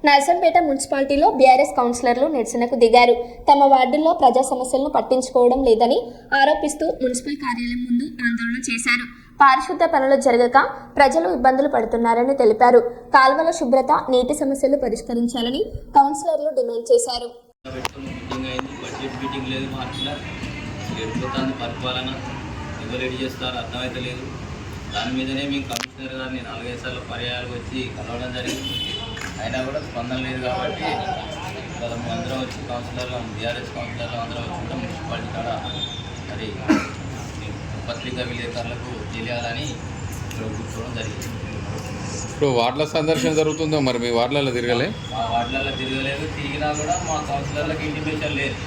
నర్సంపేట మున్సిపాలిటీలో బీఆర్ఎస్ కౌన్సిలర్లు నిరసనకు దిగారు. తమ వార్డుల్లో ప్రజా సమస్యలను పట్టించుకోవడం లేదని ఆరోపిస్తూ మున్సిపల్ కార్యాలయం ముందు ఆందోళన చేశారు. పారిశుద్ధ పనులు జరగక ప్రజలు ఇబ్బందులు పడుతున్నారని తెలిపారు. కాల్వల శుభ్రత, నీటి సమస్యలు పరిష్కరించాలని కౌన్సిలర్లు డిమాండ్ చేశారు. దాని మీదనే మేము కమిషనర్ గారిని 4-5 సార్లు పర్యాయాలు వచ్చి కలవడం జరిగింది. అయినా కూడా స్పందన లేదు. కాబట్టి ఇక్కడ అందరం వచ్చి కౌన్సిలర్లు, బీఆర్ఎస్ కౌన్సిలర్లు అందరం వచ్చి మున్సిపాలిటీ కాడ మరి పత్రికా విలేకరులకు తెలియాలని ఇక్కడ కూర్చోవడం జరిగింది. ఇప్పుడు వార్డుల సందర్శన జరుగుతుందో మరి మీ వార్డులలో తిరగలే? మా వార్డులలో తిరగలేదు. తిరిగినా కూడా మా కౌన్సిలర్లకు ఇంటిమేషన్ లేదు.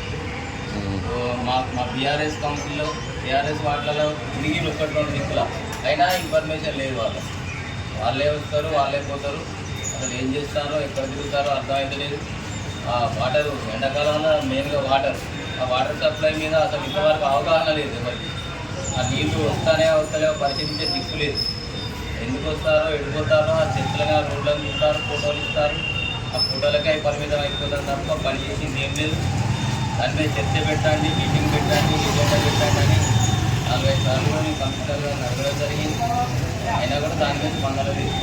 మా బీఆర్ఎస్ కౌన్సిల్లో బీఆర్ఎస్ వార్డులలో తిరిగి 1-2 దిక్కుల అయినా ఇన్ఫర్మేషన్ లేదు. వాళ్ళే వస్తారు, వాళ్ళే పోతారు. అసలు ఏం చేస్తారో, ఎక్కడ తిరుగుతారో అర్థమవుతలేదు. వాటరు ఎండాకాలంలో మెయిన్గా ఆ వాటర్ సప్లై మీద అసలు ఇంతవరకు అవగాహన లేదు ఎవరికి. ఆ నీళ్లు వస్తలేవో పరిశీలించే దిక్కు లేదు. ఎందుకు వస్తారో, ఎడిపోతారో ఆ చెట్లుగా రోడ్లను చూస్తారు, ఫోటోలు ఇస్తారు. ఆ ఫోటోలకే పరిమితం అయిపోతారు తప్ప పని చేసింది ఏం లేదు. దాని మీద చర్చ పెట్టండి, మీటింగ్ పెట్టండి, ఎజెండా పెట్టండి అని 4-5 సార్లు కమిషనర్ గారు అడగడం జరిగింది. అయినా కూడా దాని మీద స్పందన లేదు.